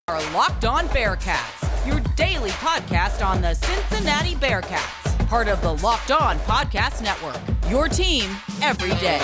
Are Locked On Bearcats, your daily podcast on the Cincinnati Bearcats, part of the Locked On Podcast Network, your team every day.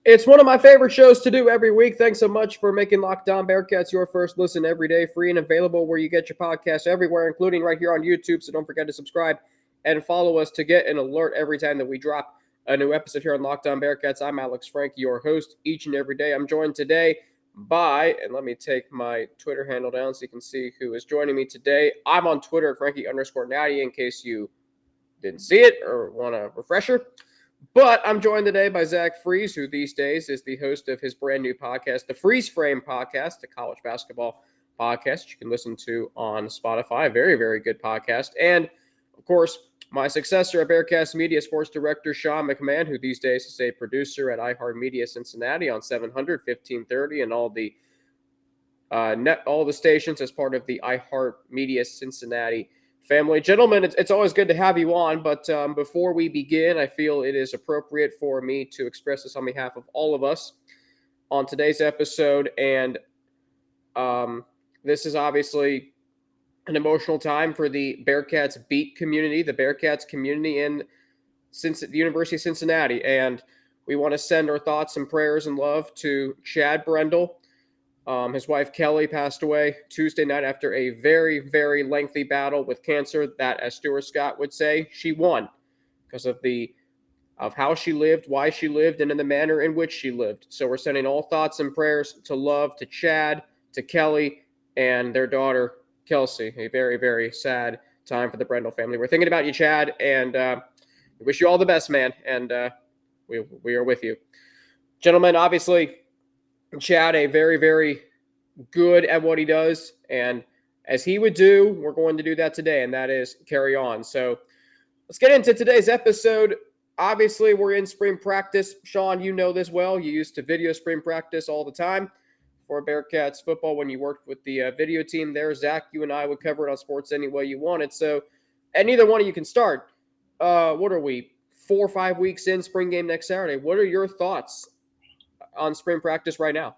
It's one of my favorite shows to do every week. Thanks so much for making Locked On Bearcats your first listen every day, free and available where you get your podcasts everywhere, including right here on YouTube. So don't forget to subscribe and follow us to get an alert every time that we drop a new episode here on Locked On Bearcats. I'm Alex Frank, your host each and every day. I'm joined today by, and let me take my Twitter handle down so you can see who is joining me today. I'm on Twitter at Frankie_Natty in case you didn't see it or want a refresher. But I'm joined today by Zach Freeze, who these days is the host of his brand new podcast, the Freeze Frame Podcast, a college basketball podcast you can listen to on Spotify. A very, very good podcast. And, of course, my successor at Bearcast Media, sports director Sean McMahon, who these days is a producer at iHeartMedia Cincinnati on 700, 1530, and all the stations as part of the iHeartMedia Cincinnati family. Gentlemen, it's always good to have you on, but before we begin, I feel it is appropriate for me to express this on behalf of all of us on today's episode, and this is obviously an emotional time for the Bearcats beat community, the Bearcats community in the University of Cincinnati, and we want to send our thoughts and prayers and love to Chad Brendel. His wife Kelly passed away Tuesday night after a very, very lengthy battle with cancer that, as Stuart Scott would say, she won because of how she lived, why she lived, and in the manner in which she lived. So we're sending all thoughts and prayers to love to Chad, to Kelly, and their daughter Kelsey. A very, very sad time for the Brendel family. We're thinking about you, Chad, and we wish you all the best, man. And we are with you, gentlemen. Obviously, Chad, a very, very good at what he does, and as he would do, we're going to do that today, and that is carry on. So let's get into today's episode. Obviously, we're in spring practice. Sean, you know this well. You used to video spring practice all the time for Bearcats football when you worked with the video team there. Zach, you and I would cover it on Sports any way you wanted. So, and neither one of you can start. What are we, 4 or 5 weeks in, spring game next Saturday? What are your thoughts on spring practice right now?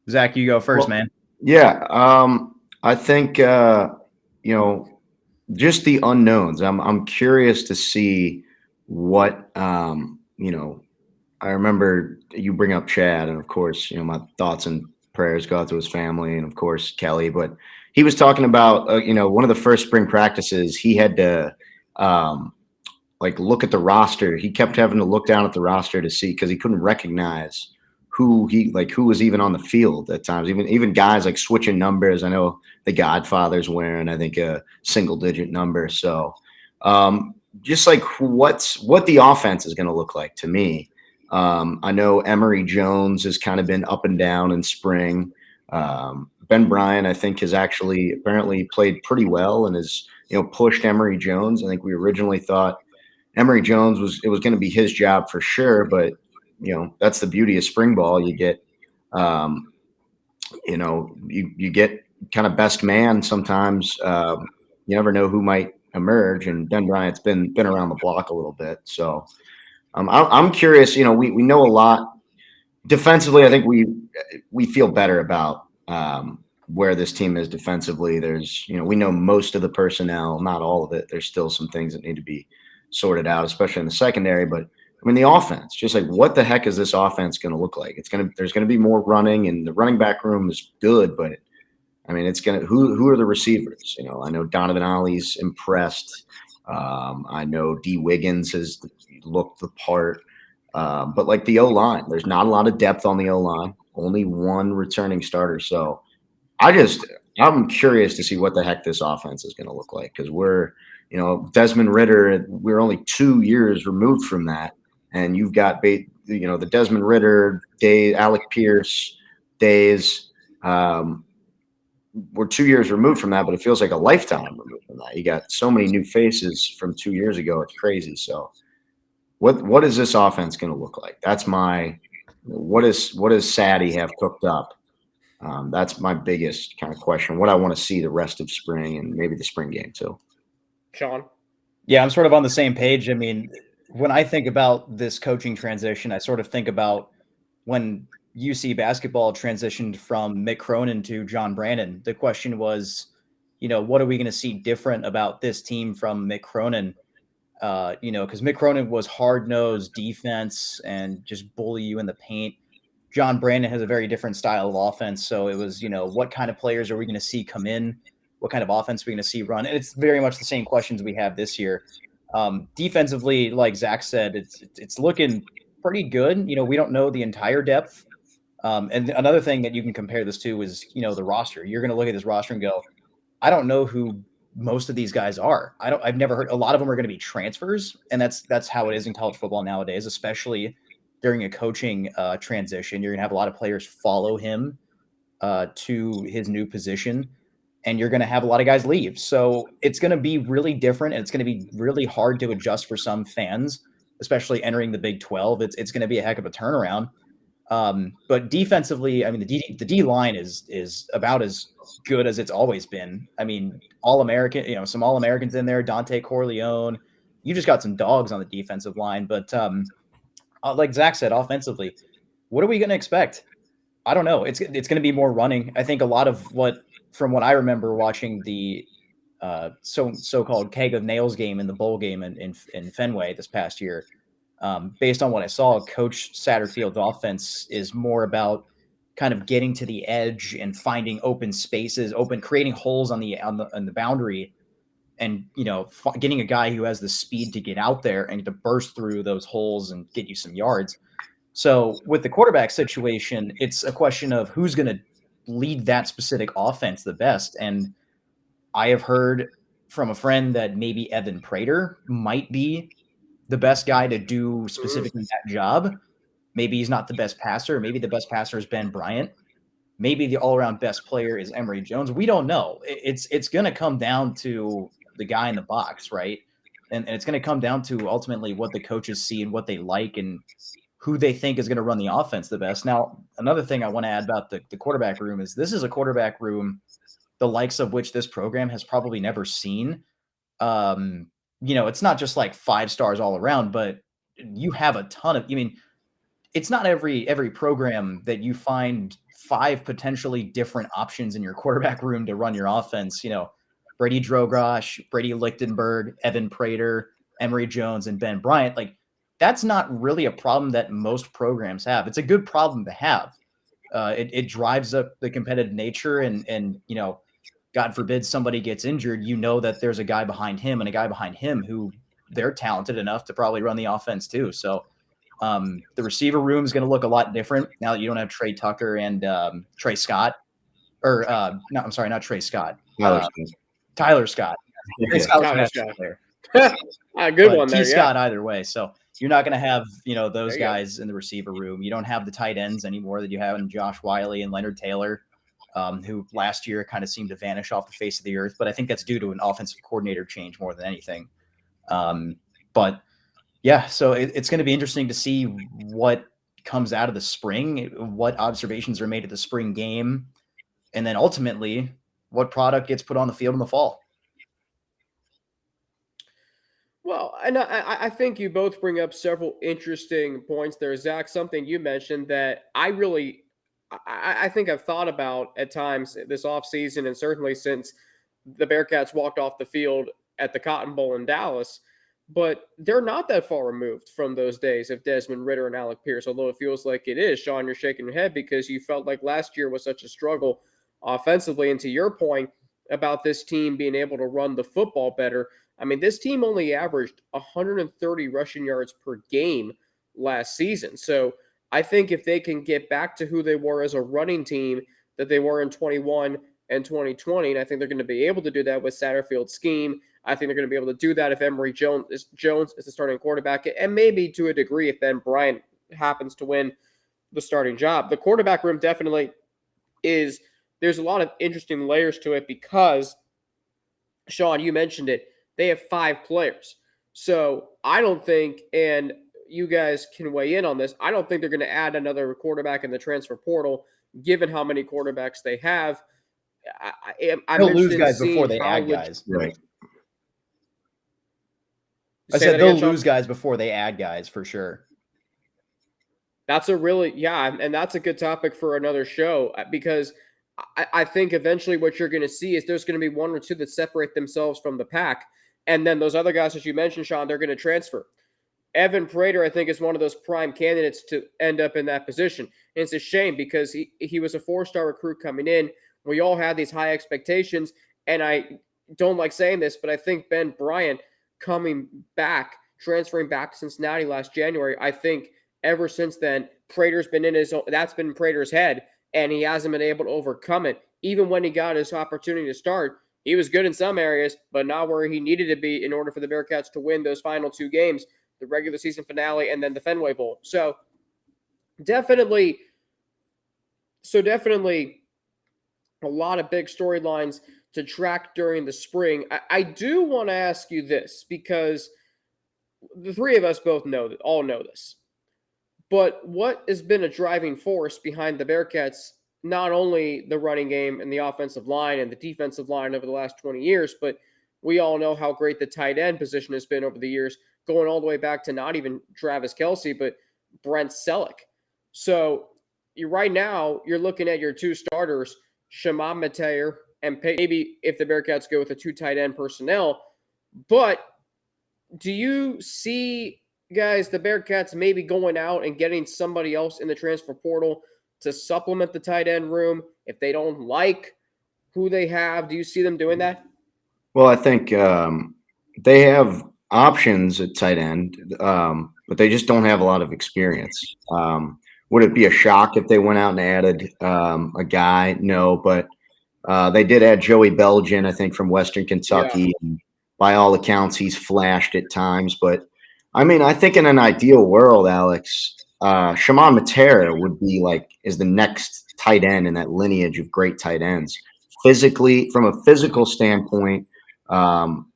Zach, you go first, man. Yeah, I think just the unknowns. I'm curious to see what I remember you bring up Chad, and of course, my thoughts and prayers go out to his family, and of course Kelly. But he was talking about one of the first spring practices he had to look at the roster. He kept having to look down at the roster to see because he couldn't recognize who was even on the field at times. Even guys like switching numbers. I know the Godfather's wearing, I think, a single-digit number. So just like what the offense is going to look like to me. I know Emory Jones has kind of been up and down in spring. Ben Bryant, I think, has actually apparently played pretty well and has pushed Emory Jones. I think we originally thought Emory Jones was going to be his job for sure, but that's the beauty of spring ball. You get, you get kind of best man sometimes. You never know who might emerge, and Ben Bryant's been around the block a little bit. So I'm curious. We know a lot defensively. I think we feel better about where this team is defensively. There's we know most of the personnel, not all of it. There's still some things that need to be sorted out, especially in the secondary, but the offense, just like what the heck is this offense going to look like? There's going to be more running, and the running back room is good, but it's going to, who are the receivers? I know Donovan Ollie's impressed. I know D Wiggins has looked the part, but like the O-line, there's not a lot of depth on the O-line, only one returning starter. So I'm curious to see what the heck this offense is going to look like. Cause we're, Desmond Ridder, we're only 2 years removed from that. And you've got, the Desmond Ridder days, Alec Pierce days. We're 2 years removed from that, but it feels like a lifetime removed from that. You got so many new faces from 2 years ago. It's crazy. So what is this offense going to look like? That's what does Sadie have cooked up? That's my biggest kind of question. What I want to see the rest of spring and maybe the spring game too. Sean? Yeah, I'm sort of on the same page. I mean, when I think about this coaching transition, I sort of think about when UC basketball transitioned from Mick Cronin to John Brandon. The question was, what are we going to see different about this team from Mick Cronin? Because Mick Cronin was hard-nosed defense and just bully you in the paint. John Brandon has a very different style of offense. So it was, what kind of players are we going to see come in? What kind of offense are we going to see run? And it's very much the same questions we have this year. Defensively, like Zach said, it's looking pretty good. We don't know the entire depth. And another thing that you can compare this to is, the roster. You're going to look at this roster and go, I don't know who most of these guys are. I've never heard. A lot of them are going to be transfers, and that's how it is in college football nowadays, especially during a coaching transition. You're going to have a lot of players follow him to his new position, and you're going to have a lot of guys leave. So it's going to be really different, and it's going to be really hard to adjust for some fans, especially entering the Big 12. It's going to be a heck of a turnaround. But defensively, I mean, the D line is about as good as it's always been. I mean, All-American, some All-Americans in there, Dante Corleone. You just got some dogs on the defensive line. But like Zach said, offensively, what are we going to expect? I don't know. It's going to be more running. I think a lot of from what I remember watching the so-called keg of nails game in the bowl game in Fenway this past year, based on what I saw, Coach Satterfield's offense is more about kind of getting to the edge and finding open spaces, creating holes on the boundary, and getting a guy who has the speed to get out there and to burst through those holes and get you some yards. So with the quarterback situation, it's a question of who's going to lead that specific offense the best. And I have heard from a friend that maybe Evan Prater might be the best guy to do specifically that job. Maybe he's not the best passer. Maybe the best passer is Ben Bryant. Maybe the all-around best player is Emory Jones. We don't know. It's going to come down to the guy in the box, right? And it's going to come down to ultimately what the coaches see and what they like and who they think is going to run the offense the best. Now, another thing I want to add about the quarterback room is this is a quarterback room the likes of which this program has probably never seen. It's not just like 5 stars all around, but you have a ton of, it's not every program that you find 5 potentially different options in your quarterback room to run your offense. Brady Drogosh, Brady Lichtenberg, Evan Prater, Emory Jones, and Ben Bryant. Like, that's not really a problem that most programs have. It's a good problem to have. It drives up the competitive nature and God forbid somebody gets injured, that there's a guy behind him and a guy behind him who they're talented enough to probably run the offense too. So the receiver room is going to look a lot different now that you don't have Trey Tucker and Trey Scott. Or no, I'm sorry, not Trey Scott. Tyler Scott. Trey Scott was a player. A good one there, Scott either way. So you're not going to have, those guys in the receiver room. You don't have the tight ends anymore that you have in Josh Wiley and Leonard Taylor. Who last year kind of seemed to vanish off the face of the earth. But I think that's due to an offensive coordinator change more than anything. But yeah, so it's going to be interesting to see what comes out of the spring, what observations are made at the spring game, and then ultimately what product gets put on the field in the fall. Well, and I think you both bring up several interesting points there. Zach, something you mentioned that I think I've thought about at times this offseason, and certainly since the Bearcats walked off the field at the Cotton Bowl in Dallas, but they're not that far removed from those days of Desmond Ridder and Alec Pierce, although it feels like it is. Sean, you're shaking your head because you felt like last year was such a struggle offensively. And to your point about this team being able to run the football better, I mean, this team only averaged 130 rushing yards per game last season. So I think if they can get back to who they were as a running team that they were in 21 and 2020, and I think they're going to be able to do that with Satterfield's scheme. I think they're going to be able to do that if Emory Jones is the starting quarterback, and maybe to a degree if Ben Bryant happens to win the starting job. The quarterback room definitely is – there's a lot of interesting layers to it because, Sean, you mentioned it, they have 5 players. So I don't think – and – you guys can weigh in on this. I don't think they're going to add another quarterback in the transfer portal, given how many quarterbacks they have. I'm They'll lose guys before they add guys. Right. I said they'll lose guys before they add guys for sure. That's and that's a good topic for another show, because I think eventually what you're going to see is there's going to be one or two that separate themselves from the pack. And then those other guys, as you mentioned, Sean, they're going to transfer. Evan Prater, I think, is one of those prime candidates to end up in that position. And it's a shame because he was a 4-star recruit coming in. We all had these high expectations. And I don't like saying this, but I think Ben Bryant transferring back to Cincinnati last January, I think ever since then, Prater's been that's been Prater's head, and he hasn't been able to overcome it. Even when he got his opportunity to start, he was good in some areas, but not where he needed to be in order for the Bearcats to win those final 2 games, the regular season finale and then the Fenway Bowl. So definitely a lot of big storylines to track during the spring. I do want to ask you this, because the three of us all know this. But what has been a driving force behind the Bearcats, not only the running game and the offensive line and the defensive line over the last 20 years, but we all know how great the tight end position has been over the years, going all the way back to not even Travis Kelce, but Brent Selleck. So right now, you're looking at your 2 starters, Shimon Mateer, and maybe if the Bearcats go with a 2 tight end personnel. But do you see, guys, the Bearcats maybe going out and getting somebody else in the transfer portal to supplement the tight end room if they don't like who they have? Do you see them doing that? Well, I think they have options at tight end, but they just don't have a lot of experience. Would it be a shock if they went out and added a guy? No, but they did add Joey Belgian, I think, from Western Kentucky. Yeah. And by all accounts, he's flashed at times. But, I mean, I think in an ideal world, Alex, Shimon Mateer is the next tight end in that lineage of great tight ends. Physically, from a physical standpoint,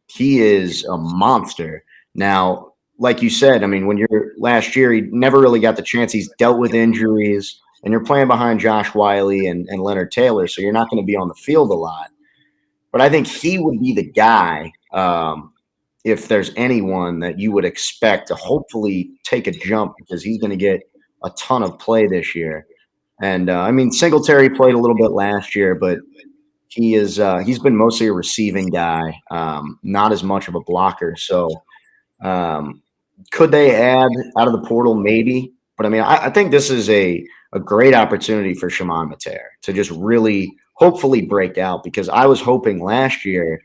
he is a monster. Now, like you said, I mean, last year, he never really got the chance. He's dealt with injuries, and you're playing behind Josh Wiley and Leonard Taylor, so you're not going to be on the field a lot. But I think he would be the guy, if there's anyone that you would expect to hopefully take a jump, because he's going to get a ton of play this year. And, I mean, Singletary played a little bit last year, but he's been mostly a receiving guy, not as much of a blocker. So could they add out of the portal? Maybe. But, I mean, I think this is a great opportunity for Shimon Mateer to just really hopefully break out, because I was hoping last year,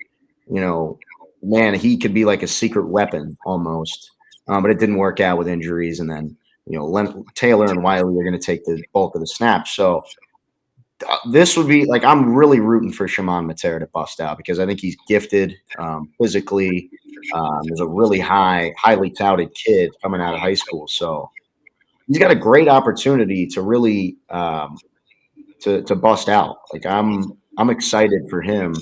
man, he could be like a secret weapon almost. But it didn't work out with injuries. And then, Taylor and Wiley are going to take the bulk of the snaps. So this would be I'm really rooting for Shimon Mateer to bust out, because I think he's gifted physically. He's a really highly touted kid coming out of high school. So he's got a great opportunity to really to bust out. I'm excited for him.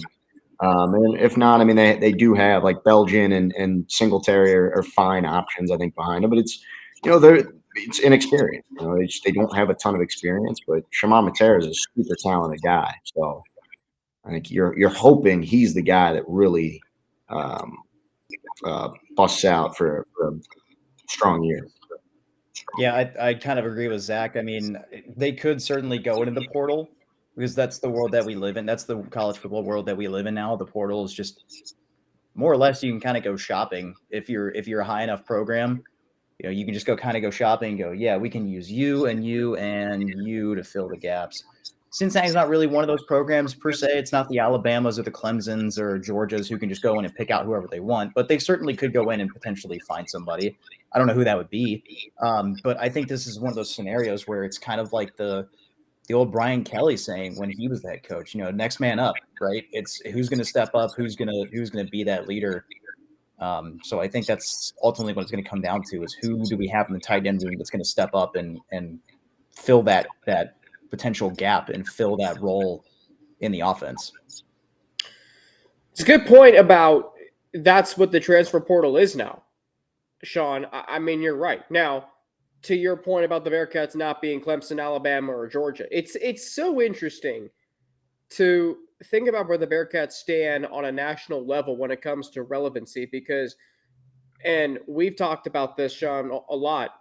And if not, I mean, they do have Belgian and Singletary are fine options, I think, behind him. But it's it's inexperienced. They don't have a ton of experience. But Shimon Mateer is a super talented guy. So I think you're hoping he's the guy that really busts out for a strong year. Yeah, I kind of agree with Zach. I mean, they could certainly go into the portal, because that's the world that we live in. That's the college football world that we live in now. The portal is just more or less, you can kind of go shopping. If you're a high enough program, you can just go shopping and go, yeah, we can use you and you and you to fill the gaps. Cincinnati's not really one of those programs per se. It's not the Alabamas or the Clemsons or Georgias who can just go in and pick out whoever they want, but they certainly could go in and potentially find somebody. I don't know who that would be. But I think this is one of those scenarios where it's kind of like the old Brian Kelly saying when he was the head coach, next man up, right? It's who's going to step up, who's going to be that leader. So I think that's ultimately what it's going to come down to, is who do we have in the tight end room that's going to step up and fill that potential gap and fill that role in the offense. It's a good point about that's what the transfer portal is now, Sean. I mean, you're right. Now, to your point about the Bearcats not being Clemson, Alabama, or Georgia, it's so interesting to think about where the Bearcats stand on a national level when it comes to relevancy, because and we've talked about this, Sean, a lot.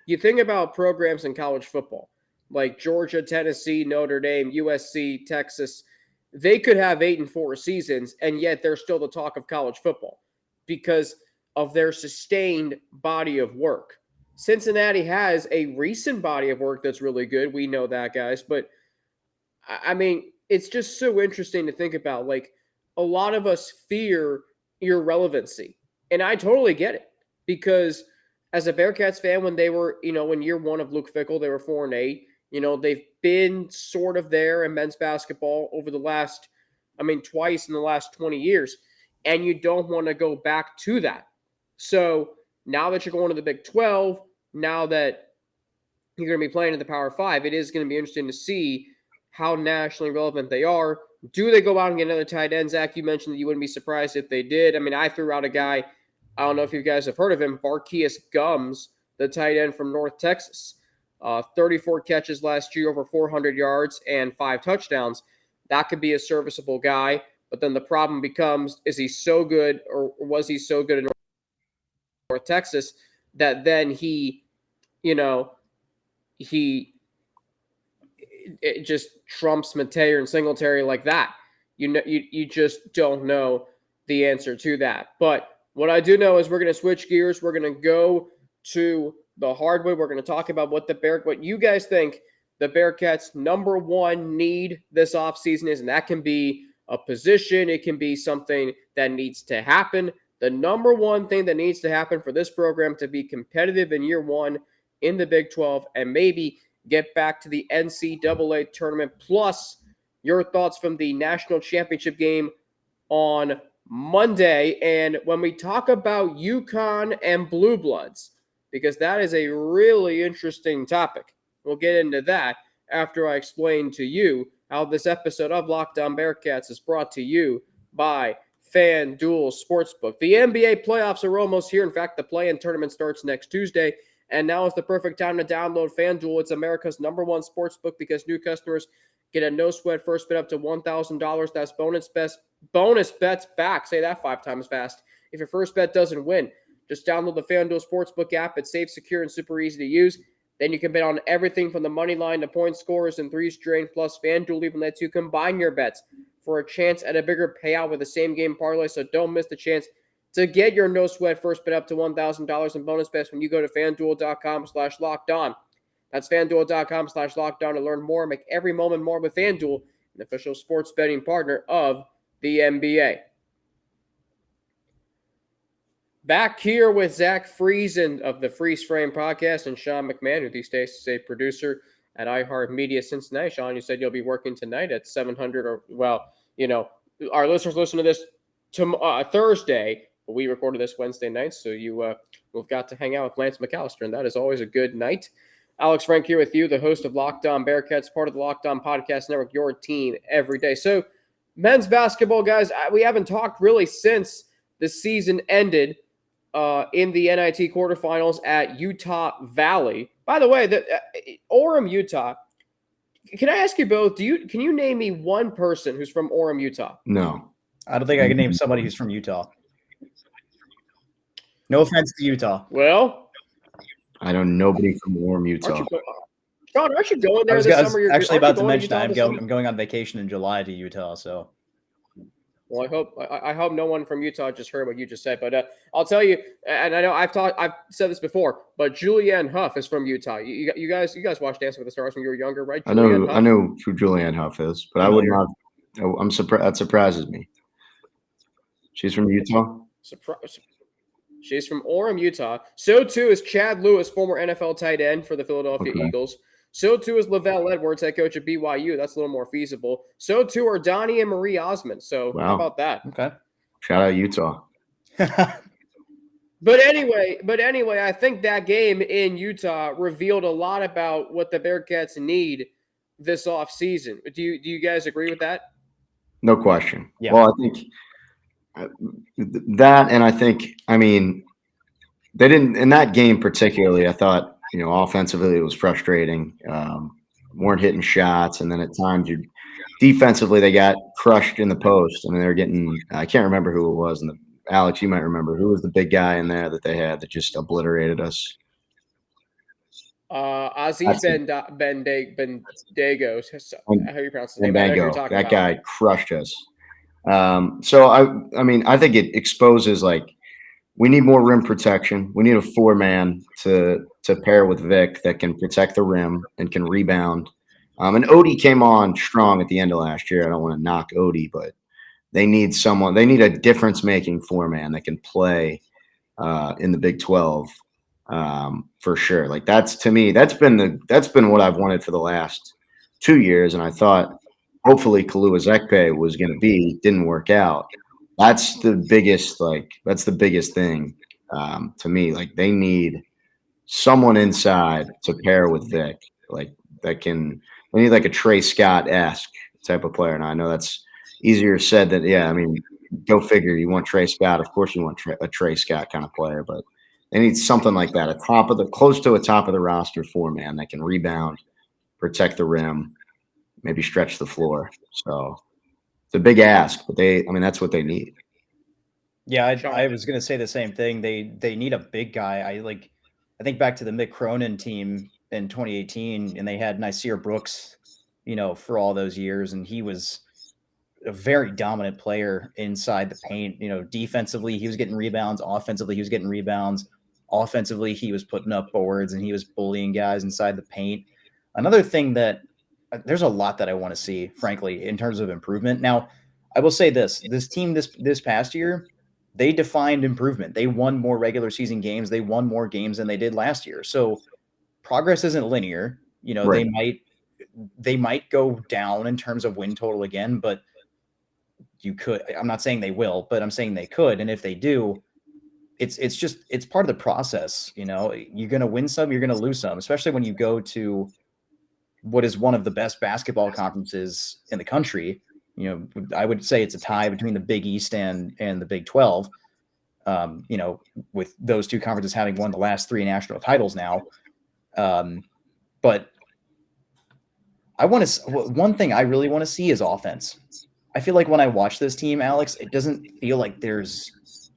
You think about programs in college football like Georgia, Tennessee, Notre Dame, USC, Texas. They could have 8-4 seasons, and yet they're still the talk of college football because of their sustained body of work. Cincinnati has a recent body of work that's really good. We know that, guys. But, I mean, it's just so interesting to think about. Like, a lot of us fear irrelevancy. And I totally get it because as a Bearcats fan, when they were, in year one of Luke Fickell, they were 4-8. They've been sort of there in men's basketball over the last, twice in the last 20 years. And you don't want to go back to that. So now that you're going to the Big 12, now that you're going to be playing in the Power 5, it is going to be interesting to see how nationally relevant they are. Do they go out and get another tight end? Zach, you mentioned that you wouldn't be surprised if they did. I threw out a guy, I don't know if you guys have heard of him, Varkeus Gums, the tight end from North Texas. 34 catches last year, over 400 yards, and 5 touchdowns. That could be a serviceable guy. But then the problem becomes, is he so good, or was he so good in North Texas that then it just trumps Mateer and Singletary like that? You just don't know the answer to that. But what I do know is we're going to switch gears. We're going to go to the hardwood. We're going to talk about what you guys think the Bearcats' number one need this offseason is, and that can be a position. It can be something that needs to happen. The number one thing that needs to happen for this program to be competitive in year one in the Big 12 and maybe get back to the NCAA tournament, plus your thoughts from the national championship game on Monday. And when we talk about UConn and Blue Bloods, because that is a really interesting topic, we'll get into that after I explain to you how this episode of Locked On Bearcats is brought to you by FanDuel Sportsbook. The NBA playoffs are almost here. In fact, the play-in tournament starts next Tuesday, and now is the perfect time to download FanDuel. It's America's number one sportsbook because new customers get a no-sweat first bet up to $1,000. That's bonus bets back. Say that 5 times fast. If your first bet doesn't win, just download the FanDuel Sportsbook app. It's safe, secure, and super easy to use. Then you can bet on everything from the money line to point scorers and threes drained. Plus, FanDuel even lets you combine your bets for a chance at a bigger payout with the same game parlay. So don't miss the chance to get your no-sweat first bet up to $1,000 in bonus bets when you go to FanDuel.com/lockedon. That's FanDuel.com/lockedon to learn more. Make every moment more with FanDuel, an official sports betting partner of the NBA. Back here with Zach Friesen of the Freeze Frame podcast and Sean McMahon, who these days is a producer at iHeartMedia Cincinnati. Sean, you said you'll be working tonight at 700, our listeners listen to this Thursday, but we recorded this Wednesday night, so we've got to hang out with Lance McAllister, and that is always a good night. Alex Frank here with you, the host of Locked On Bearcats, part of the Locked On Podcast Network, your team every day. So, men's basketball, guys, we haven't talked really since the season ended in the NIT quarterfinals at Utah Valley. By the way, Orem, Utah. Can I ask you both? Can you name me one person who's from Orem, Utah? No, I don't think I can name somebody who's from Utah. No offense to Utah. Well, I know nobody from Orem, Utah. Sean, aren't you going there this summer? I was actually about to mention that I'm going on vacation in July to Utah. So, well, I hope no one from Utah just heard what you just said. But I'll tell you, and I know I've said this before, but Julianne Hough is from Utah. You guys watched Dancing with the Stars when you were younger, right? I know who Julianne Hough is, but I would not. I'm surprised. That surprises me. She's from Utah. She's from Orem, Utah. So too is Chad Lewis, former NFL tight end for the Philadelphia Eagles. So too is Lavelle Edwards, head coach at BYU. That's a little more feasible. So too are Donnie and Marie Osmond. So How about that? Okay. Shout out Utah. But anyway, I think that game in Utah revealed a lot about what the Bearcats need this offseason. Do you guys agree with that? No question. Yeah. Well, I think that, and I think, they didn't in that game particularly. I thought, offensively it was frustrating. Weren't hitting shots, and then at times defensively they got crushed in the post. They were getting, I can't remember who it was in Alex, you might remember who was the big guy in there that they had that just obliterated us. Aziz Bendagos. How you pronounce his name? I know who you're talking that about. guy crushed us. So I mean, I think it exposes like we need more rim protection. We need a 4-man to pair with Vic that can protect the rim and can rebound. And Odie came on strong at the end of last year. I don't want to knock Odie, but they need someone. They need a difference-making 4-man that can play in the Big 12 for sure. Like that's to me, that's been what I've wanted for the last 2 years, and I thought hopefully Kalua Zekpe was going to be. Didn't work out. That's the biggest thing to me. Like they need someone inside to pair with Vic, like they need like a Trey Scott-esque type of player. And I know that's easier said than, yeah, I mean, go figure. You want Trey Scott. Of course you want a Trey Scott kind of player, but they need something like that, close to a top of the roster 4-man that can rebound, protect the rim, maybe stretch the floor. So it's a big ask, but that's what they need. Yeah, I was going to say the same thing. They need a big guy. I think back to the Mick Cronin team in 2018, and they had Nasir Brooks, for all those years, and he was a very dominant player inside the paint. Defensively, he was getting rebounds. Offensively, he was getting rebounds. Offensively, he was putting up boards, and he was bullying guys inside the paint. Another thing that there's a lot that I want to see, frankly, in terms of improvement. Now, I will say this team this past year, they defined improvement. They won more regular season games. They won more games than they did last year. So progress isn't linear. Right. They might go down in terms of win total again, but I'm not saying they will, but I'm saying they could. And if they do, it's part of the process. You're going to win some, you're going to lose some, especially when you go to what is one of the best basketball conferences in the country. I would say it's a tie between the Big East and the Big 12, with those two conferences having won the last 3 national titles now. But one thing I really want to see is offense. I feel like when I watch this team, Alex, it doesn't feel like there's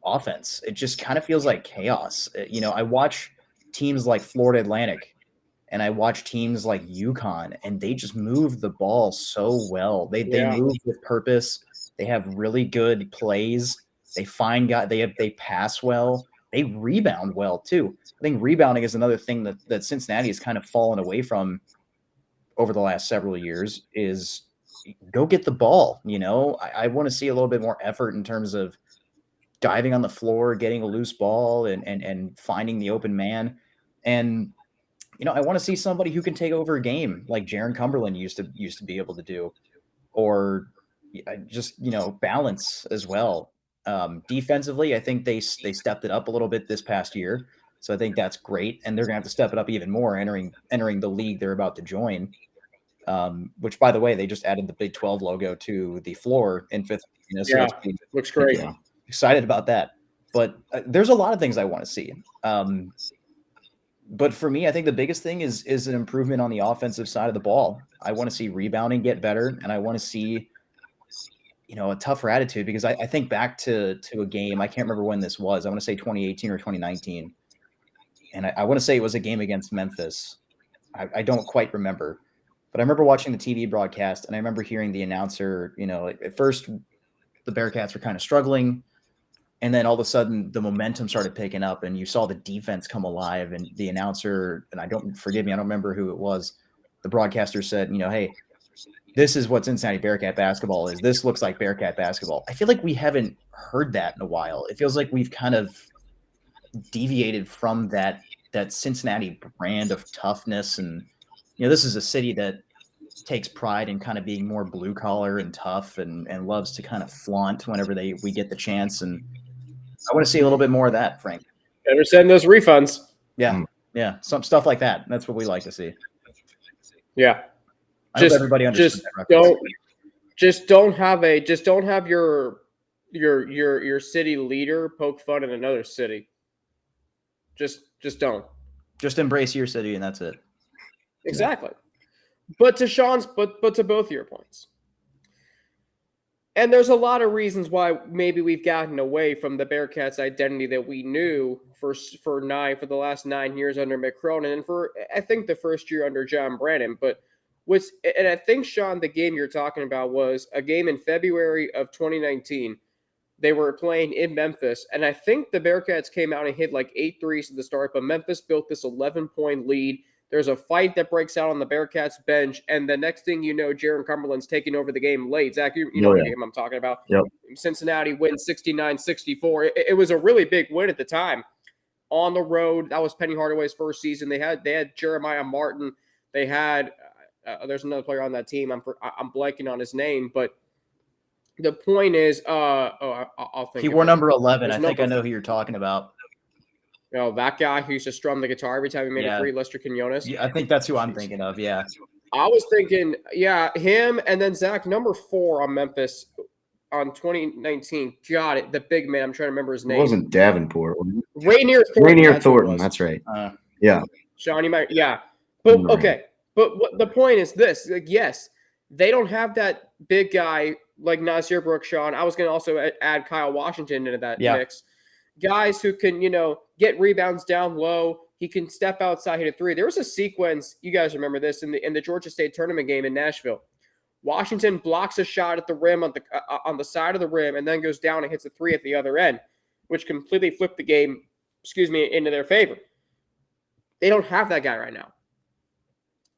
offense. It just kind of feels like chaos. I watch teams like Florida Atlantic, and I watch teams like UConn, and they just move the ball so well. They move with purpose. They have really good plays. They find guys. They pass well. They rebound well too. I think rebounding is another thing that Cincinnati has kind of fallen away from over the last several years. Is go get the ball. I want to see a little bit more effort in terms of diving on the floor, getting a loose ball, and finding the open man. And I want to see somebody who can take over a game like Jaron Cumberland used to be able to do, or just balance as well. Defensively, I think they stepped it up a little bit this past year, so I think that's great, and they're gonna have to step it up even more entering the league they're about to join. Which, by the way, they just added the Big 12 logo to the floor in 5th. So looks great. Excited about that. But there's a lot of things I want to see. But for me, I think the biggest thing is an improvement on the offensive side of the ball. I want to see rebounding get better, and I want to see, a tougher attitude, because I think back to a game. I can't remember when this was. I want to say 2018 or 2019. And I want to say it was a game against Memphis. I don't quite remember. But I remember watching the TV broadcast, and I remember hearing the announcer, at first the Bearcats were kind of struggling. And then all of a sudden the momentum started picking up, and you saw the defense come alive, and the announcer, and I don't remember who it was. The broadcaster said, hey, this is what Cincinnati Bearcat basketball is. This looks like Bearcat basketball. I feel like we haven't heard that in a while. It feels like we've kind of deviated from that Cincinnati brand of toughness. And, this is a city that takes pride in kind of being more blue collar and tough, and loves to kind of flaunt whenever we get the chance. And I want to see a little bit more of that, Frank. Better send those refunds. Yeah. Yeah. Some stuff like that. That's what we like to see. Yeah. I hope everybody understands don't have your city leader poke fun in another city. Just don't. Just embrace your city, and that's it. Exactly. Yeah. But to both of your points, And there's a lot of reasons why maybe we've gotten away from the Bearcats identity that we knew for the last 9 years under McMahon, and for I think the first year under John Brandon. But and I think, Sean, the game you're talking about was a game in February of 2019. They were playing in Memphis, and I think the Bearcats came out and hit like 8 threes at the start, but Memphis built this 11-point lead. There's a fight that breaks out on the Bearcats bench, and the next thing you know, Jaron Cumberland's taking over the game late. Zach, you know the game I'm talking about. Yep. Cincinnati wins 69-64. It was a really big win at the time. On the road, that was Penny Hardaway's first season. They had Jeremiah Martin. They had there's another player on that team. I'm blanking on his name, but the point is, I'll think. He wore number 11. There's I think I know who you're talking about. You know, that guy who used to strum the guitar every time he made a free, Lester Quinones. Yeah, I think that's who I'm thinking of, yeah. I was thinking, him, and then Zach, number 4 on Memphis on 2019. Got it, the big man. I'm trying to remember his name. It wasn't Davenport. Rainier Thornton. Rainier Thornton, that's right. Yeah. Sean, you might, But, okay, but the point is this. Like, yes, they don't have that big guy like Nasir Brooks, Sean. I was going to also add Kyle Washington into that mix. Guys who can, get rebounds down low. He can step outside, hit a three. There was a sequence, you guys remember this, in the Georgia State tournament game in Nashville. Washington blocks a shot at the rim on the side of the rim and then goes down and hits a three at the other end, which completely flipped the game, into their favor. They don't have that guy right now.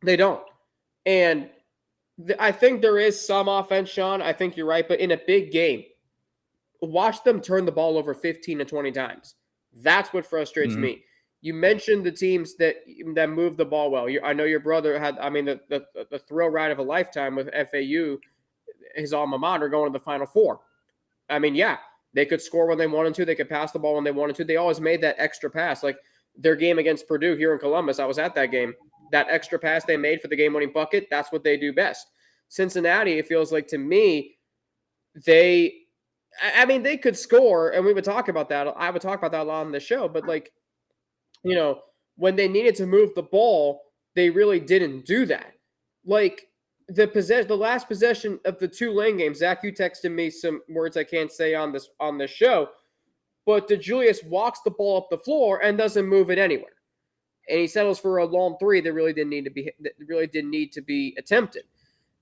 They don't. And I think there is some offense, Sean. I think you're right. But in a big game, watch them turn the ball over 15 to 20 times. That's what frustrates me. You mentioned the teams that move the ball well. I know your brother had, the thrill ride of a lifetime with FAU, his alma mater, going to the Final Four. They could score when they wanted to. They could pass the ball when they wanted to. They always made that extra pass. Like their game against Purdue here in Columbus, I was at that game. That extra pass they made for the game-winning bucket, that's what they do best. Cincinnati, it feels like to me, they could score, and we would talk about that. I would talk about that a lot on the show, but when they needed to move the ball, they really didn't do that. Like the last possession of the Tulane game, Zach, you texted me some words I can't say on this show, but DeJulius walks the ball up the floor and doesn't move it anywhere, and he settles for a long three that really didn't need to be attempted.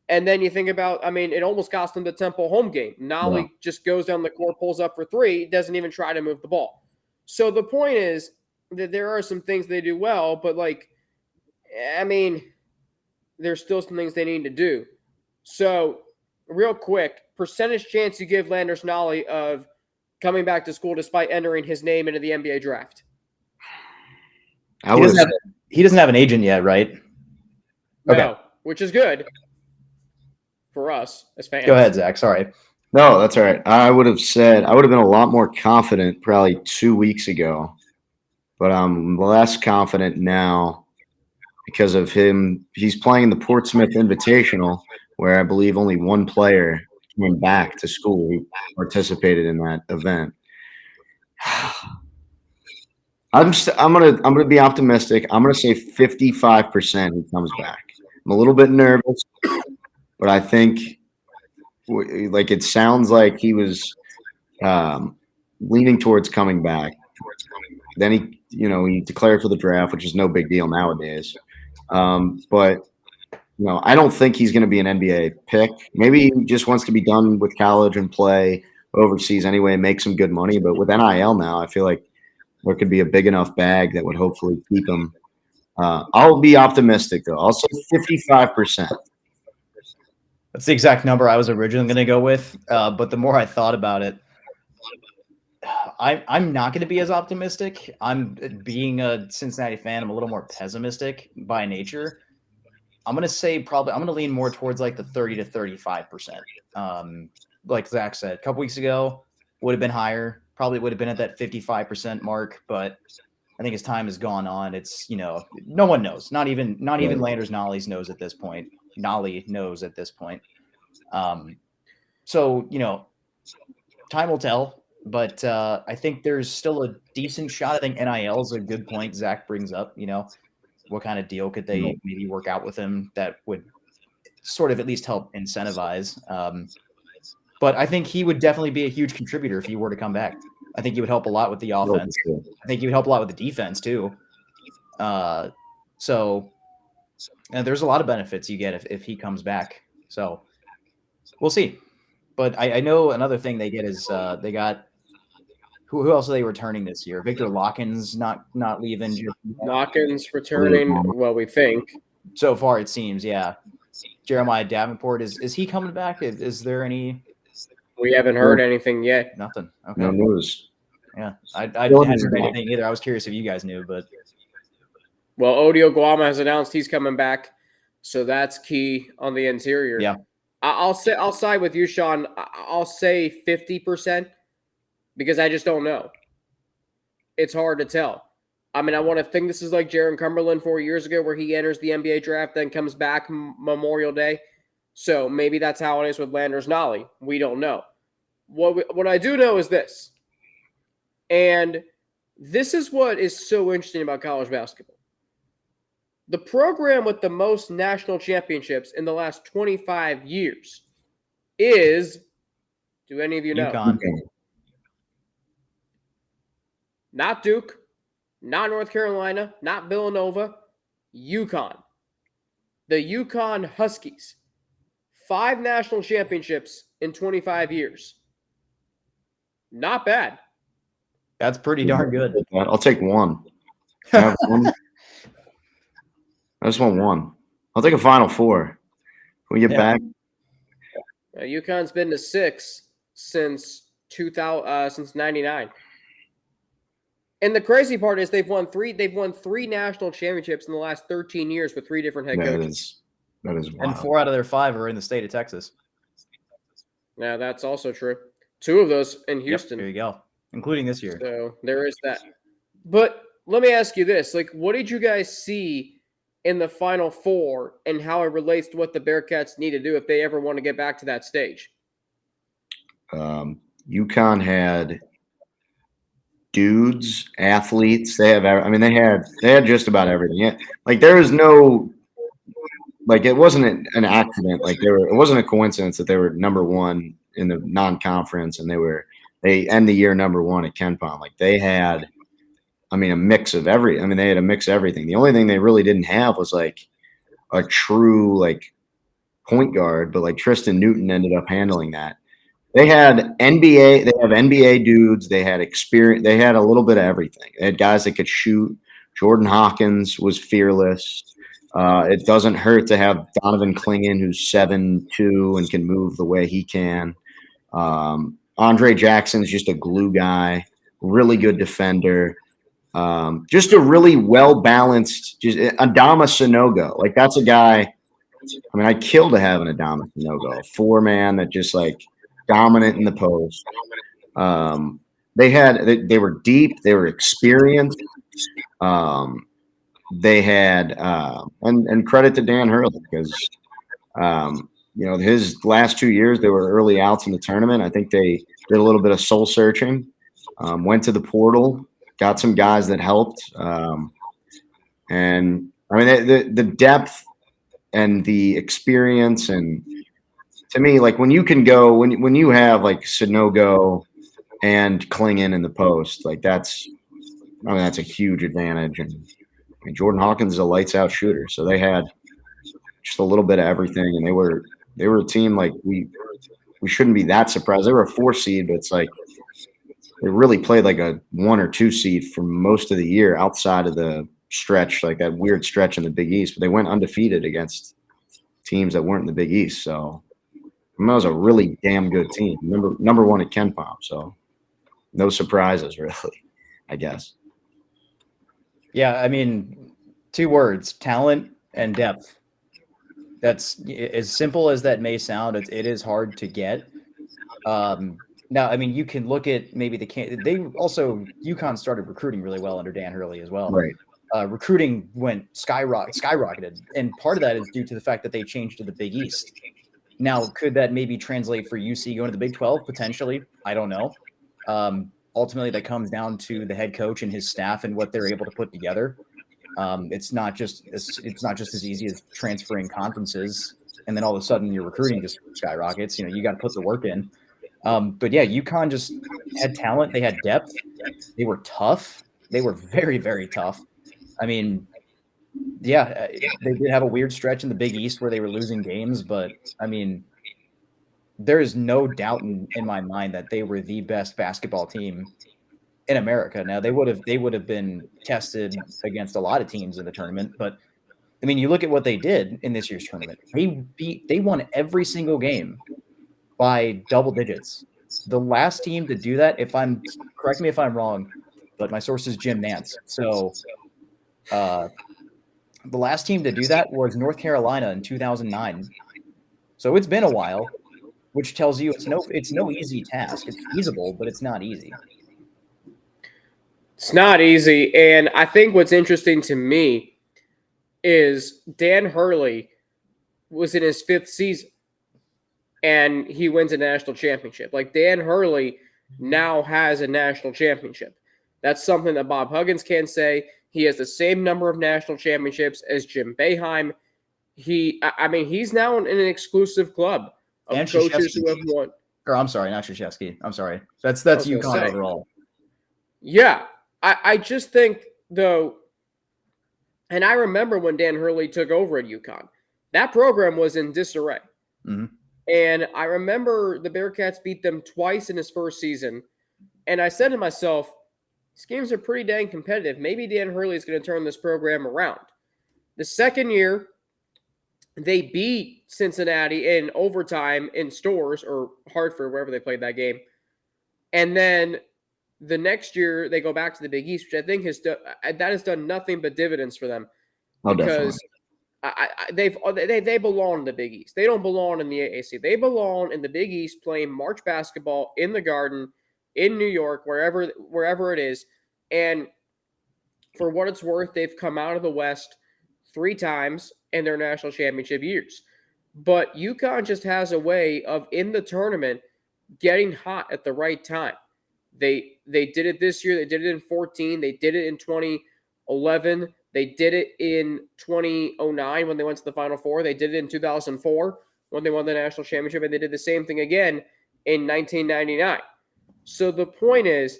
And then you think about, it almost cost them the Temple home game. Nolly just goes down the court, pulls up for three, doesn't even try to move the ball. So the point is that there are some things they do well, but there's still some things they need to do. So real quick, percentage chance you give Landers Nolly of coming back to school despite entering his name into the NBA draft? He doesn't have an agent yet, right? Okay. No, which is good for us as fans. Go ahead, Zach. Sorry. No, that's all right. I would have been a lot more confident probably 2 weeks ago, but I'm less confident now because of him. He's playing the Portsmouth Invitational, where I believe only one player came back to school who participated in that event. I'm gonna be optimistic. I'm gonna say 55% he comes back. I'm a little bit nervous, but I think it sounds like he was leaning towards coming back. Then he declared for the draft, which is no big deal nowadays. But I don't think he's going to be an NBA pick. Maybe he just wants to be done with college and play overseas anyway and make some good money. But with NIL now, I feel like there could be a big enough bag that would hopefully keep him. I'll be optimistic, though. I'll say 55%. That's the exact number I was originally going to go with. But the more I thought about it, I'm not going to be as optimistic. Being a Cincinnati fan, I'm a little more pessimistic by nature. I'm going to say I'm going to lean more towards like the 30 to 35%. Like Zach said, a couple weeks ago, would have been higher. Probably would have been at that 55% mark, but I think as time has gone on, it's, no one knows. Not even Landers Nolly knows at this point. So, time will tell, but I think there's still a decent shot. I think NIL is a good point Zach brings up. What kind of deal could they maybe work out with him that would sort of at least help incentivize? But I think he would definitely be a huge contributor if he were to come back. I think he would help a lot with the offense. I think he would help a lot with the defense too. So there's a lot of benefits you get if he comes back. So we'll see. But I know another thing they get is they got who else are they returning this year? Victor Lockins not leaving. Lockins returning. Well, we think so far it seems, yeah. Jeremiah Davenport is he coming back? Is there any? We haven't heard anything yet. Nothing. Okay. No news. Yeah, I hadn't heard anything either. I was curious if you guys knew, but well, Odio Guama has announced he's coming back, so that's key on the interior. Yeah, I'll side with you, Sean. I'll say 50% because I just don't know. It's hard to tell. I mean, I want to think this is like Jaron Cumberland 4 years ago, where he enters the NBA draft, then comes back Memorial Day. So maybe that's how it is with Landers Nolly. We don't know. What I do know is this. And this is what is so interesting about college basketball. The program with the most national championships in the last 25 years is, do any of you know? UConn. Not Duke, not North Carolina, not Villanova, UConn. The UConn Huskies. 5 national championships in 25 years. Not bad. That's pretty darn good. I'll take one. I just want one. I'll take a Final Four. Can we get back? UConn's been to 6 since 99. And the crazy part is they've won 3 national championships in the last 13 years with 3 different head coaches. That is wild. And 4 out of their 5 are in the state of Texas. Yeah, that's also true. 2 of those in Houston. Yep, there you go. Including this year. So there is that. But let me ask you this. Like, what did you guys see in the Final Four and how it relates to what the Bearcats need to do if they ever want to get back to that stage? UConn had dudes, athletes. They had just about everything. Yeah. Like there was no, like it wasn't an accident. Like it wasn't a coincidence that they were number 1 in the non-conference and they end the year number 1 at KenPom. Like they had, a mix of everything. They had a mix of everything. The only thing they really didn't have was like a true like point guard, but like Tristan Newton ended up handling that. They had NBA, they have NBA dudes, they had experience, they had a little bit of everything. They had guys that could shoot. Jordan Hawkins was fearless. It doesn't hurt to have Donovan Clingan, who's 7'2" and can move the way he can. Andre Jackson's just a glue guy, really good defender. Just a really well-balanced, just Adama Sanogo. Like that's a guy, I'd kill to have an Adama Sanogo, a 4-man that just like dominant in the post. They were deep, they were experienced. They had and credit to Dan Hurley because his last 2 years they were early outs in the tournament. I think they did a little bit of soul searching, went to the portal, got some guys that helped, and the depth and the experience, and to me, like when you can go when you have like Sanogo and Clingan in the post, like that's a huge advantage. And Jordan Hawkins is a lights out shooter, so they had just a little bit of everything, and they were a team like we shouldn't be that surprised. They were a 4 seed, but it's like they really played like a 1 or 2 seed for most of the year outside of the stretch, like that weird stretch in the Big East. But they went undefeated against teams that weren't in the Big East. So that was a really damn good team. Number 1 at KenPom. So no surprises, really, I guess. Yeah, 2 words: talent and depth. That's as simple as that may sound. It is hard to get. Now, you can look at maybe UConn started recruiting really well under Dan Hurley as well. Right. Recruiting went skyrocketed, and part of that is due to the fact that they changed to the Big East. Now, could that maybe translate for UC going to the Big 12 potentially? I don't know. Ultimately, that comes down to the head coach and his staff and what they're able to put together. It's not just as easy as transferring conferences and then all of a sudden your recruiting just skyrockets. You got to put the work in. But yeah, UConn just had talent. They had depth. They were tough. They were very, very tough. I mean, yeah, they did have a weird stretch in the Big East where they were losing games, but I mean, there is no doubt in my mind that they were the best basketball team in America. Now they would have been tested against a lot of teams in the tournament, but I mean, you look at what they did in this year's tournament. They won every single game by double digits. The last team to do that, correct me if I'm wrong, but my source is Jim Nance. So the last team to do that was North Carolina in 2009. So it's been a while, which tells you it's no easy task. It's feasible, but it's not easy. It's not easy. And I think what's interesting to me is Dan Hurley was in his 5th season and he wins a national championship. Like, Dan Hurley now has a national championship. That's something that Bob Huggins can say. He has the same number of national championships as Jim Boeheim. He's now in an exclusive club of and coaches who have won. Or I'm sorry, not Krzyzewski. I'm sorry. That's UConn overall. Yeah. I just think, though, and I remember when Dan Hurley took over at UConn, that program was in disarray. Mm-hmm. And I remember the Bearcats beat them twice in his first season. And I said to myself, these games are pretty dang competitive. Maybe Dan Hurley is going to turn this program around. The second year, they beat Cincinnati in overtime in Stores or Hartford, wherever they played that game. And then the next year, they go back to the Big East, which I think has done nothing but dividends for them. Because they belong in the Big East. They don't belong in the AAC. They belong in the Big East playing March basketball in the Garden, in New York, wherever it is. And for what it's worth, they've come out of the West 3 times in their national championship years. But UConn just has a way of, in the tournament, getting hot at the right time. They did it this year. They did it in 2014. They did it in 2011. They did it in 2009 when they went to the Final Four. They did it in 2004 when they won the national championship. And they did the same thing again in 1999. So the point is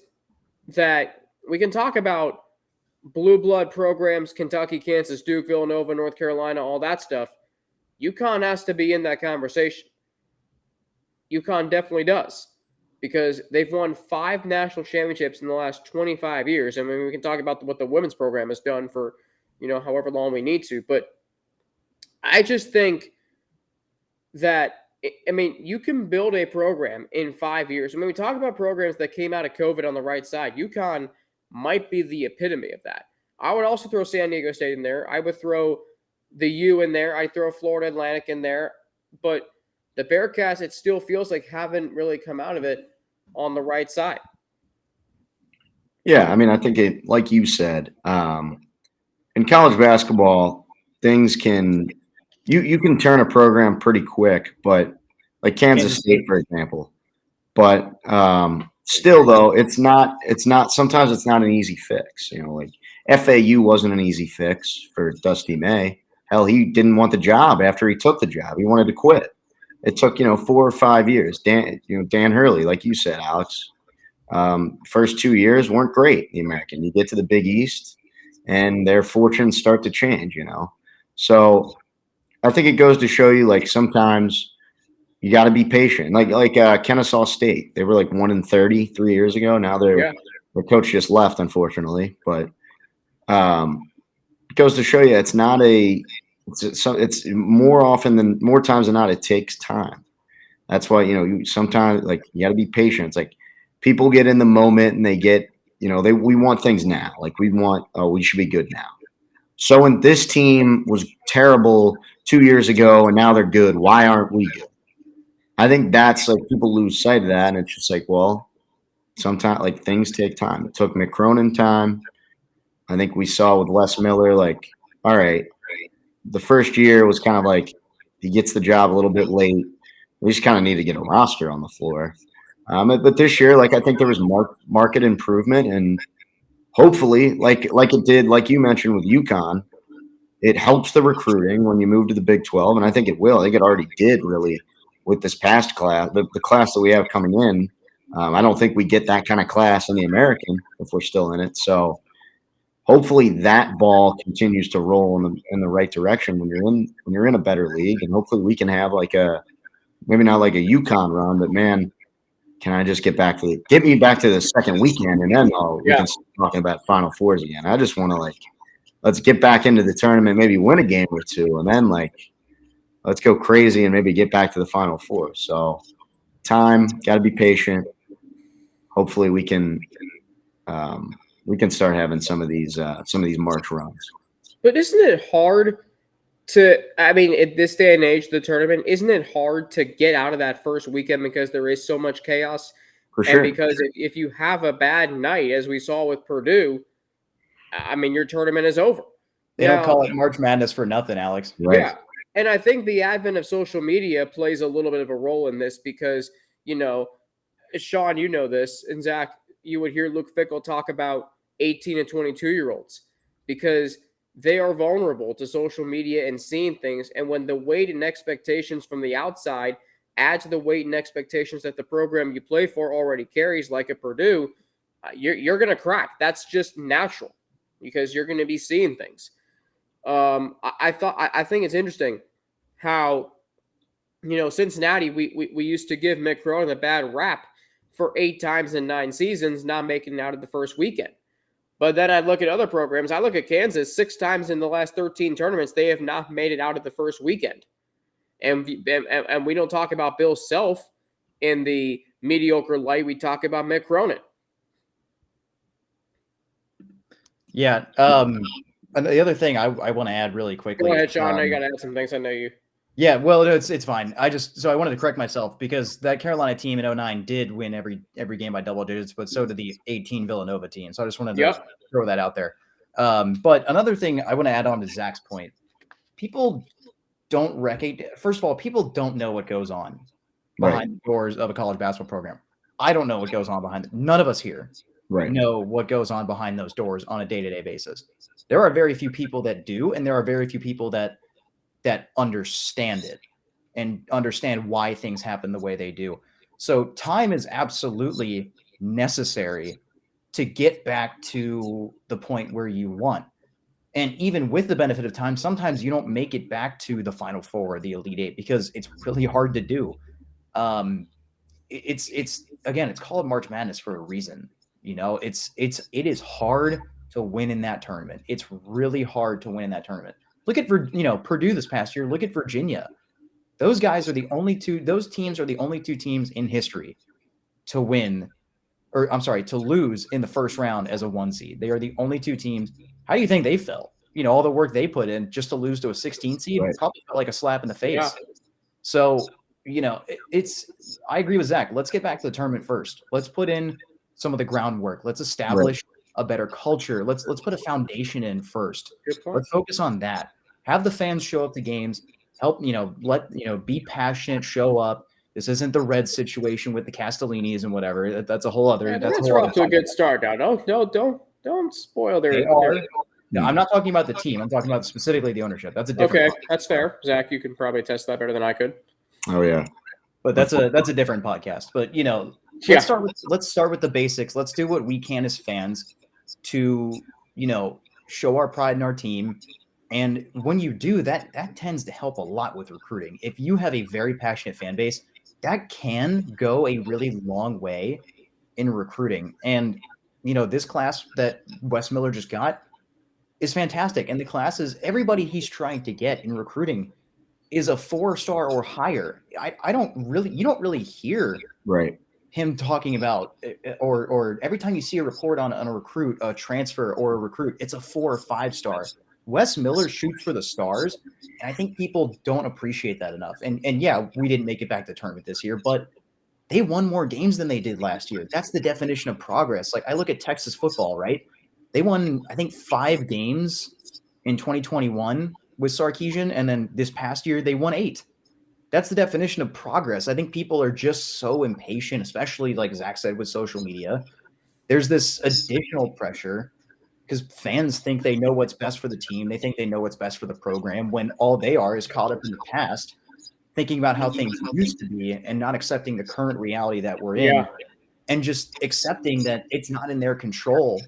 that we can talk about blue blood programs, Kentucky, Kansas, Duke, Villanova, North Carolina, all that stuff. UConn has to be in that conversation. UConn definitely does, because they've won 5 national championships in the last 25 years. I mean, we can talk about what the women's program has done for, however long we need to. But I just think that, you can build a program in 5 years. We talk about programs that came out of COVID on the right side. UConn might be the epitome of that. I would also throw San Diego State in there. I would throw the U in there. I'd throw Florida Atlantic in there. But the Bearcats, it still feels like haven't really come out of it on the right side. Yeah, I think it, like you said, in college basketball, things can you can turn a program pretty quick, but like Kansas State, for example. But still, though, it's not. Sometimes it's not an easy fix. Like FAU wasn't an easy fix for Dusty May. Hell, he didn't want the job after he took the job. He wanted to quit. It took 4 or 5 years. Dan Hurley, like you said, Alex. First 2 years weren't great. The American. You get to the Big East, and their fortunes start to change. So I think it goes to show you, like, sometimes you got to be patient. Like Kennesaw State, they were like 1-30 3 years ago. Now their coach just left, unfortunately. But it goes to show you it's not it's more times than not, it takes time. That's why you sometimes, like, you got to be patient. It's like people get in the moment and they get we want things now. Like we should be good now. So when this team was terrible 2 years ago and now they're good, why aren't we good? I think that's, like, people lose sight of that, and it's just like, well, sometimes, like, things take time. It took McCronin time. I think we saw with Les Miller, like, all right, the first year was kind of like he gets the job a little bit late. We just kind of need to get a roster on the floor. But this year, like, I think there was market improvement, and hopefully, like it did, like you mentioned with UConn, it helps the recruiting when you move to the Big 12, and I think it will. I think it already did really with this past class, the class that we have coming in. I don't think we get that kind of class in the American if we're still in it. So hopefully that ball continues to roll in the right direction when you're in a better league, and hopefully we can have like maybe not like a UConn run, but man, can I just get me back to the second weekend, and then we can start talking about Final Fours again. I just want to let's get back into the tournament, maybe win a game or two, and then let's go crazy and maybe get back to the Final Four. So time, got to be patient. Hopefully we can start having some of these March runs. But isn't it hard at this day and age, the tournament, isn't it hard to get out of that first weekend because there is so much chaos? For sure. And because if you have a bad night, as we saw with Purdue, your tournament is over. They don't call it March Madness for nothing, Alex. Right. Yeah. And I think the advent of social media plays a little bit of a role in this because, Sean, you know this, and Zach, you would hear Luke Fickell talk about 18 and 22-year-olds because they are vulnerable to social media and seeing things. And when the weight and expectations from the outside add to the weight and expectations that the program you play for already carries, like at Purdue, you're going to crack. That's just natural because you're going to be seeing things. I think it's interesting how, Cincinnati, we used to give McMahon a bad rap for 8 times in 9 seasons, not making it out of the first weekend. But then I look at other programs. I look at Kansas 6 times in the last 13 tournaments. They have not made it out of the first weekend. And we don't talk about Bill Self in the mediocre light. We talk about Mick Cronin. Yeah. And the other thing I want to add really quickly. Go ahead, Sean. I know you got to add some things. I know you. Yeah, well, it's fine. I wanted to correct myself because that Carolina team in 2009 did win every game by double digits, but so did the 2018 Villanova team. So I just wanted to throw that out there. But another thing I want to add on to Zach's point, people don't recognize. First of all, people don't know what goes on behind the doors of a college basketball program. I don't know what goes on behind. None of us here know what goes on behind those doors on a day-to-day basis. There are very few people that do, and there are very few people that understand it and understand why things happen the way they do. So time is absolutely necessary to get back to the point where you want. And even with the benefit of time, sometimes you don't make it back to the Final Four or the Elite Eight because it's really hard to do. It's called March Madness for a reason. It is hard to win in that tournament. It's really hard to win in that tournament. Look at Purdue this past year. Look at Virginia. Those guys are the only two. Those teams are the only 2 teams in history to lose in the first round as a 1 seed. They are the only 2 teams. How do you think they felt? All the work they put in just to lose to a 16 seed probably felt like a slap in the face. Yeah. So I agree with Zach. Let's get back to the tournament first. Let's put in some of the groundwork. Let's establish a better culture. Let's put a foundation in first. Let's focus on that. Have the fans show up to games. Help, be passionate, show up. This isn't the Red situation with the Castellinis and whatever. That's a whole other. Yeah, that's off to a good start now. Don't spoil their. No, I'm not talking about the team. I'm talking about specifically the ownership. That's a different. Okay, that's fair. Zach, you can probably test that better than I could. Oh yeah, but that's a different podcast. But let's start with the basics. Let's do what we can as fans to show our pride in our team. And when you do that, that tends to help a lot with recruiting. If you have a very passionate fan base, that can go a really long way in recruiting. And, this class that Wes Miller just got is fantastic. And the classes, everybody he's trying to get in recruiting is a 4-star or higher. You don't really hear him talking about, or every time you see a report on a recruit, a transfer or a recruit, it's a 4 or 5-star. Wes Miller shoots for the stars, and I think people don't appreciate that enough. And yeah, we didn't make it back to the tournament this year, but they won more games than they did last year. That's the definition of progress. Like, I look at Texas football, right? They won, I think, 5 games in 2021 with Sarkisian, and then this past year they won 8. That's the definition of progress. I think people are just so impatient, especially like Zach said with social media. There's this additional pressure because fans think they know what's best for the team. They think they know what's best for the program when all they are is caught up in the past. thinking about how things used to be and not accepting the current reality that we're in, Yeah. and just accepting that it's not in their control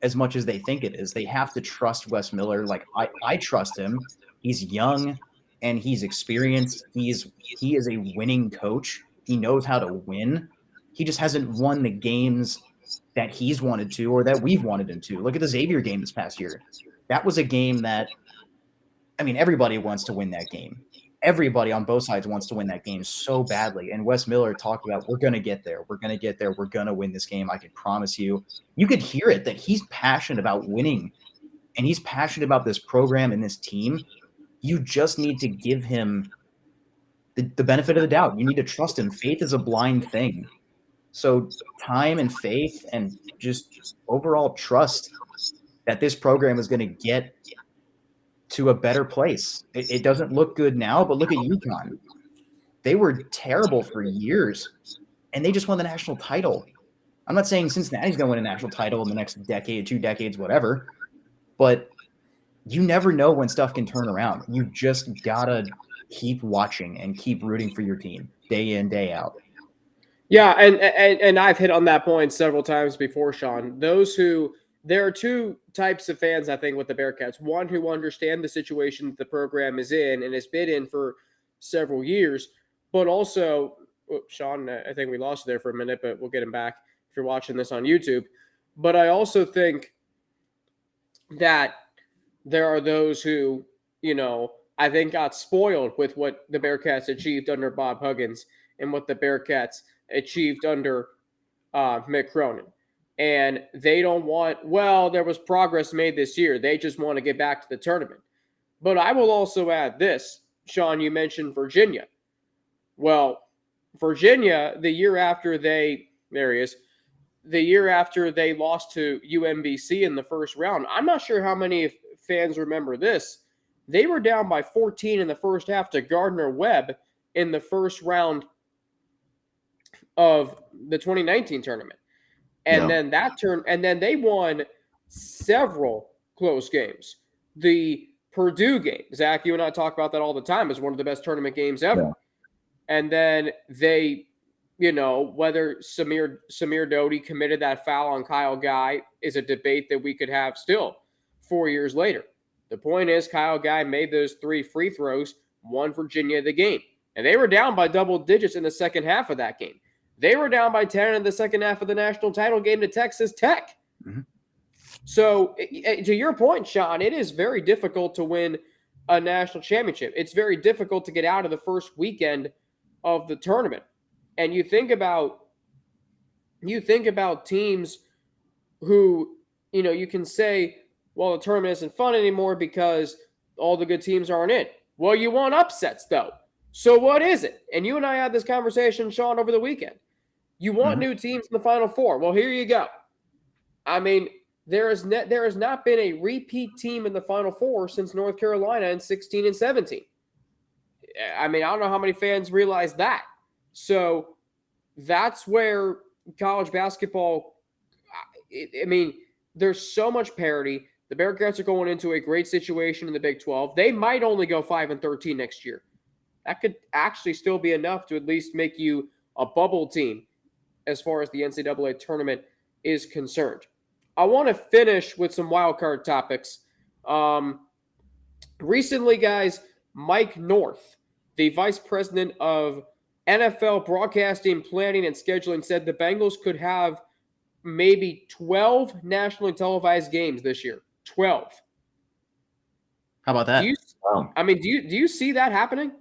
as much as they think it is. They have to trust Wes Miller. Like I trust him. He's young and he's experienced. He is a winning coach. He knows how to win. He just hasn't won the games that he's wanted to or that we've wanted him to. Look at the Xavier game this past year. That was a game that, I mean, everybody wants to win that game. Everybody on both sides wants to win that game so badly. And Wes Miller talked about, we're going to get there. We're going to get there. We're going to win this game. I can promise you. You could hear it that he's passionate about winning and he's passionate about this program and this team. You just need to give him the benefit of the doubt. You need to trust him. Faith is a blind thing. So time and faith and just overall trust that this program is going to get to a better place. It doesn't look good now, but look at UConn. They were terrible for years, and they just won the national title. I'm not saying Cincinnati's going to win a national title in the next decade, 2 decades, whatever, but you never know when stuff can turn around. You just got to keep watching and keep rooting for your team day in, day out. Yeah, and I've hit on that point several times before, Sean. There are two types of fans, I think, with the Bearcats. One who understand the situation that the program is in and has been in for several years, but also, Sean, I think we lost you there for a minute, but we'll get him back if you're watching this on YouTube. But I also think that there are those who, I think got spoiled with what the Bearcats achieved under Bob Huggins and what the Bearcats achieved under Mick Cronin. And they don't want, there was progress made this year. They just want to get back to the tournament. But I will also add this. Sean, you mentioned Virginia. Well, Virginia, the year after they lost to UMBC in the first round, I'm not sure how many fans remember this. They were down by 14 in the first half to Gardner-Webb in the first round of the 2019 tournament. And then then they won several close games. The Purdue game, Zach, you and I talk about that all the time, is one of the best tournament games ever. Yeah. And then they, whether Samir Doty committed that foul on Kyle Guy is a debate that we could have still 4 years later. The point is, Kyle Guy made those 3 free throws, won Virginia the game. And they were down by double digits in the second half of that game. They were down by 10 in the second half of the national title game to Texas Tech. Mm-hmm. So, to your point, Sean, it is very difficult to win a national championship. It's very difficult to get out of the first weekend of the tournament. And you think about teams who, you can say, well, the tournament isn't fun anymore because all the good teams aren't in. Well, you want upsets, though. So what is it? And you and I had this conversation, Sean, over the weekend. You want new teams in the Final Four. Well, here you go. I mean, there has not been a repeat team in the Final Four since North Carolina in 16 and 17. I mean, I don't know how many fans realize that. So that's where college basketball, there's so much parity. The Bearcats are going into a great situation in the Big 12. They might only go 5-13 next year. That could actually still be enough to at least make you a bubble team as far as the NCAA tournament is concerned. I want to finish with some wildcard topics. Recently, guys, Mike North, the vice president of NFL broadcasting, planning, and scheduling, said the Bengals could have maybe 12 nationally televised games this year. 12. How about that? Do you see that happening?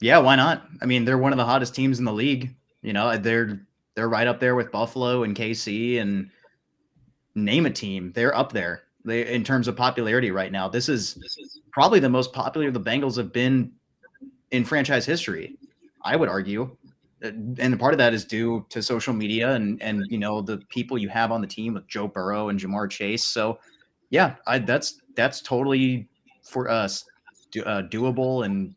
Yeah, why not? I mean, they're one of the hottest teams in the league. They're right up there with Buffalo and KC and name a team. They're up there in terms of popularity right now. This is probably the most popular the Bengals have been in franchise history, I would argue. And part of that is due to social media and the people you have on the team with Joe Burrow and Jamar Chase. So, yeah, that's totally for us doable, and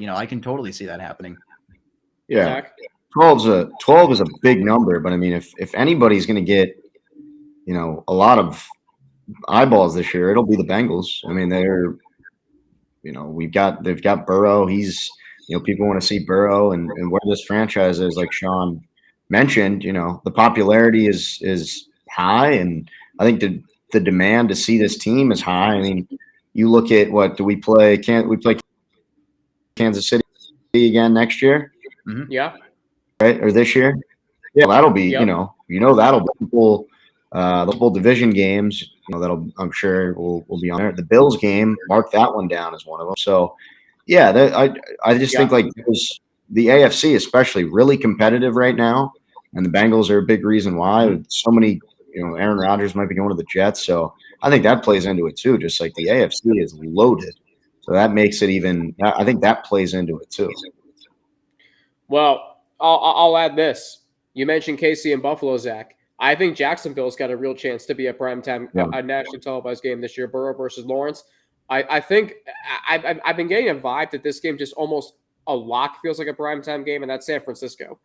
I can totally see that happening. Yeah, 12 is a big number, but I mean, if anybody's going to get a lot of eyeballs this year, it'll be the Bengals. I mean, they've got Burrow. People want to see Burrow and where this franchise is, like Sean mentioned, the popularity is high, and I think the demand to see this team is high. I mean, you look at what do we play? Can't we play Kansas City again next year? Mm-hmm. Yeah. Right, or this year? Yeah, that'll be yep. That'll be cool. The full division games, that'll I'm sure will be on there. The Bills game, mark that one down as one of them. So, yeah, I just think like the AFC especially really competitive right now, and the Bengals are a big reason why. So many, Aaron Rodgers might be going to the Jets, so I think that plays into it too. Just like the AFC is loaded, so that makes it even. I think that plays into it too. Well, I'll add this. You mentioned KC and Buffalo, Zach. I think Jacksonville's got a real chance to be a primetime, a nationally televised game this year. Burrow versus Lawrence. I think I've been getting a vibe that this game just almost a lock feels like a primetime game, and that's San Francisco.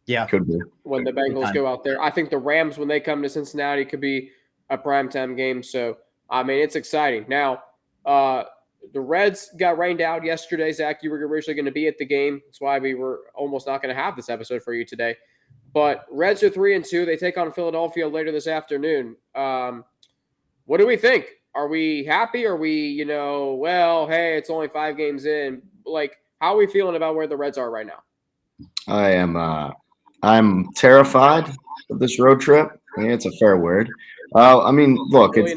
Yeah, could be when the Bengals go out there. I think the Rams, when they come to Cincinnati, could be a primetime game. So I mean, it's exciting. Now, the Reds got rained out yesterday. Zach, you were originally going to be at the game. That's why we were almost not going to have this episode for you today. But Reds are 3-2. They take on Philadelphia later this afternoon. What do we think? Are we happy? Are we, hey, it's only 5 games in. Like, how are we feeling about where the Reds are right now? I'm terrified of this road trip. I mean, it's a fair word. I mean, look, it's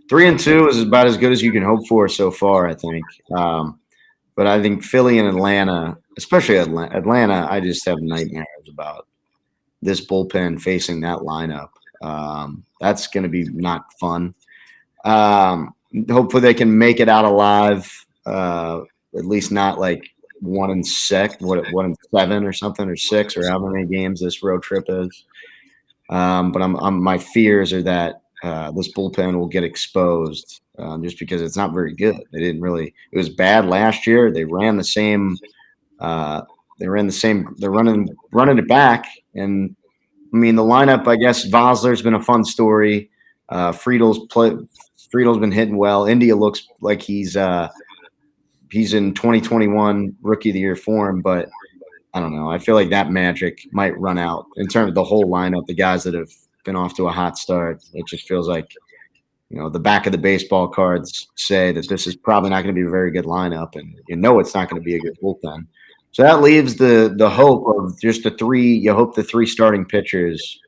3-2 is about as good as you can hope for so far, I think. But I think Philly and Atlanta, especially Atlanta, I just have nightmares about this bullpen facing that lineup. That's going to be not fun. Hopefully they can make it out alive, at least not like 1-6, 1-7 or something, or 6, or however many games this road trip is. But my fears are that this bullpen will get exposed just because it's not very good. It was bad last year. They ran the same. They're running it back. And I mean, the lineup, I guess Vosler's been a fun story. Friedel's been hitting well. India looks like he's in 2021 Rookie of the Year form, but I don't know. I feel like that magic might run out in terms of the whole lineup, the guys that have been off to a hot start. It just feels like, the back of the baseball cards say that this is probably not going to be a very good lineup, and it's not going to be a good bullpen. So that leaves the hope of just the 3. You hope the 3 starting pitchers,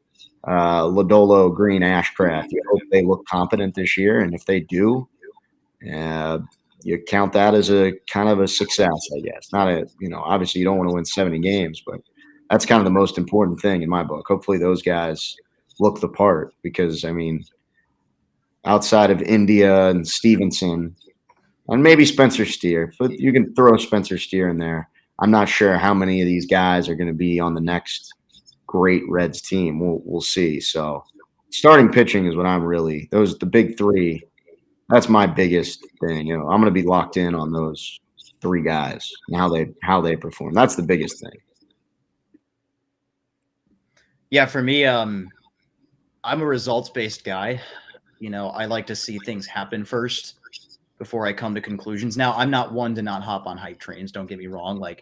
Lodolo, Green, Ashcraft, you hope they look competent this year, and if they do, you count that as a kind of a success, I guess. Not obviously you don't want to win 70 games, but that's kind of the most important thing in my book. Hopefully those guys look the part, because I mean, outside of India and Stevenson and maybe Spencer Steer, but you can throw Spencer Steer in there. I'm not sure how many of these guys are going to be on the next great Reds team. We'll see. So starting pitching is what the big 3. That's my biggest thing. I'm going to be locked in on those 3 guys and how they perform. That's the biggest thing. Yeah, for me, I'm a results-based guy. I like to see things happen first before I come to conclusions. Now, I'm not one to not hop on hype trains. Don't get me wrong. Like,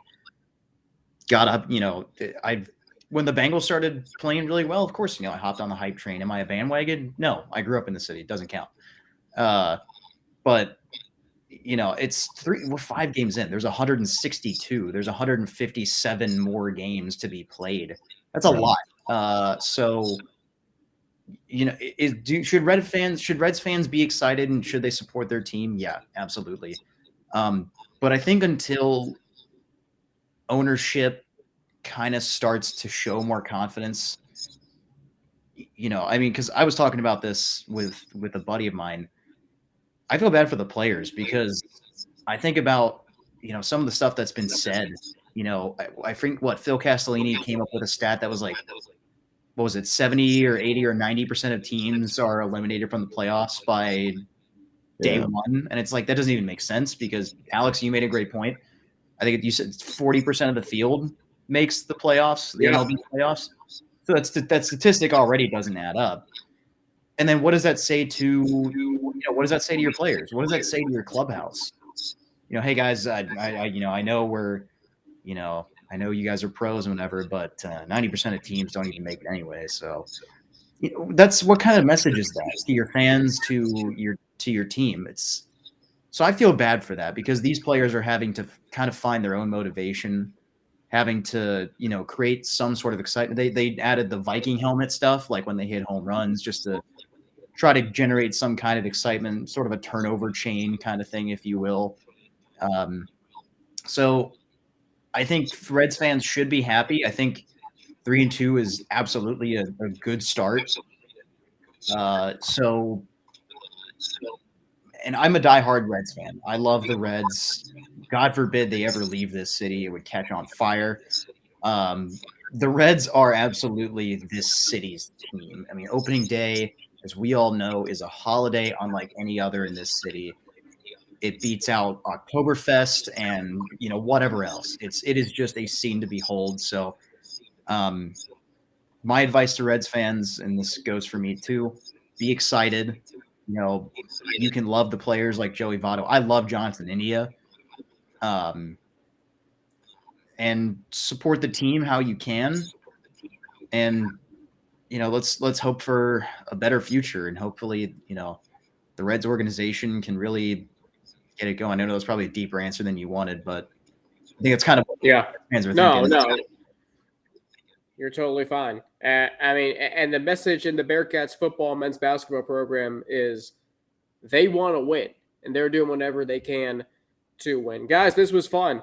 when the Bengals started playing really well, of course, I hopped on the hype train. Am I a bandwagon? No, I grew up in the city. It doesn't count. But we're 5 games in. There's 162. There's 157 more games to be played. That's a lot. So, should Reds fans be excited, and should they support their team? Yeah, absolutely. But I think until ownership kind of starts to show more confidence, because I was talking about this with a buddy of mine. I feel bad for the players, because I think about, some of the stuff that's been said. I think Phil Castellini came up with a stat that was like, what was it, 70 or 80 or 90% of teams are eliminated from the playoffs by day 1. And it's like, that doesn't even make sense, because Alex, you made a great point. I think you said 40% of the field makes the playoffs, the MLB playoffs. So that statistic already doesn't add up. And then what does that say to what does that say to your players? What does that say to your clubhouse? Hey guys, I know I know you guys are pros and whatever, but 90% of teams don't even make it anyway. So that's what kind of message is that to your fans, to your team? So I feel bad for that because these players are having to kind of find their own motivation, having to create some sort of excitement. They added the Viking helmet stuff, like when they hit home runs, just to try to generate some kind of excitement, sort of a turnover chain kind of thing, if you will. So I think Reds fans should be happy. I think 3-2 is absolutely a good start. And I'm a diehard Reds fan. I love the Reds. God forbid they ever leave this city. It would catch on fire. The Reds are absolutely this city's team. I mean, opening day, as we all know, is a holiday unlike any other in this city. It beats out Oktoberfest and whatever else. It is just a scene to behold. So, my advice to Reds fans, and this goes for me too, be excited. You can love the players like Joey Votto. I love Jonathan India. And support the team how you can. And let's hope for a better future, and hopefully, the Reds organization can really get it going. I know that's probably a deeper answer than you wanted, but I think it's kind of what fans are thinking. No. You're totally fine. I mean, and the message in the Bearcats football and men's basketball program is they want to win, and they're doing whatever they can to win. Guys, this was fun.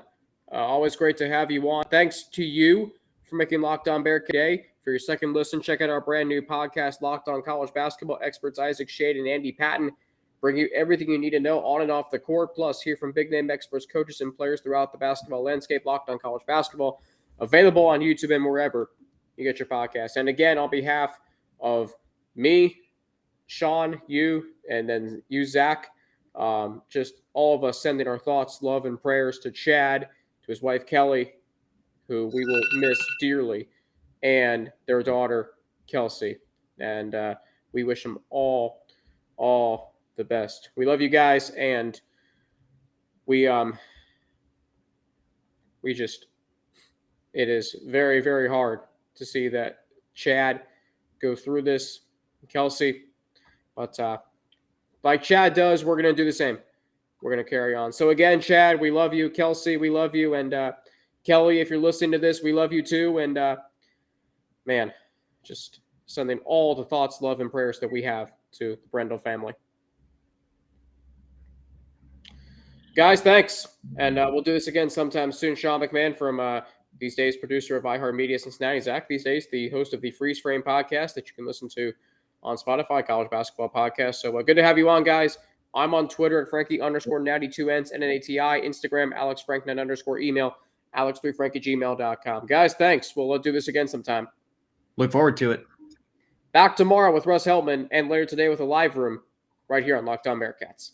Always great to have you on. Thanks to you for making Locked On Bearcats today. For your second listen, check out our brand new podcast, Locked On College Basketball. Experts Isaac Shade and Andy Patton bring you everything you need to know on and off the court. Plus, hear from big-name experts, coaches, and players throughout the basketball landscape. Locked On College Basketball, available on YouTube and wherever you get your podcast. And again, on behalf of me, Sean, you, and then you, Zach, just all of us sending our thoughts, love, and prayers to Chad, to his wife, Kelly, who we will miss dearly, and their daughter, Kelsey. And we wish them all the best. We love you guys, and we just, it is very, very hard to see that Chad go through this, Kelsey. But like Chad does, we're going to do the same. We're going to carry on. So again, Chad, we love you. Kelsey, we love you. And Kelly, if you're listening to this, we love you too. And man, just sending all the thoughts, love, and prayers that we have to the Brendel family. Guys, thanks. And we'll do this again sometime soon. Sean McMahon from these days, producer of iHeartMedia Cincinnati. Zach, these days, the host of the Freeze Frame podcast that you can listen to on Spotify, College Basketball Podcast. So good to have you on, guys. I'm on Twitter at Frankie_Natty2Ns, N-N-A-T-I, Instagram, AlexFrankNet_, email, Alex3Frank@gmail.com. Guys, thanks. We'll do this again sometime. Look forward to it. Back tomorrow with Russ Heltman, and later today with a live room right here on Locked On Bearcats.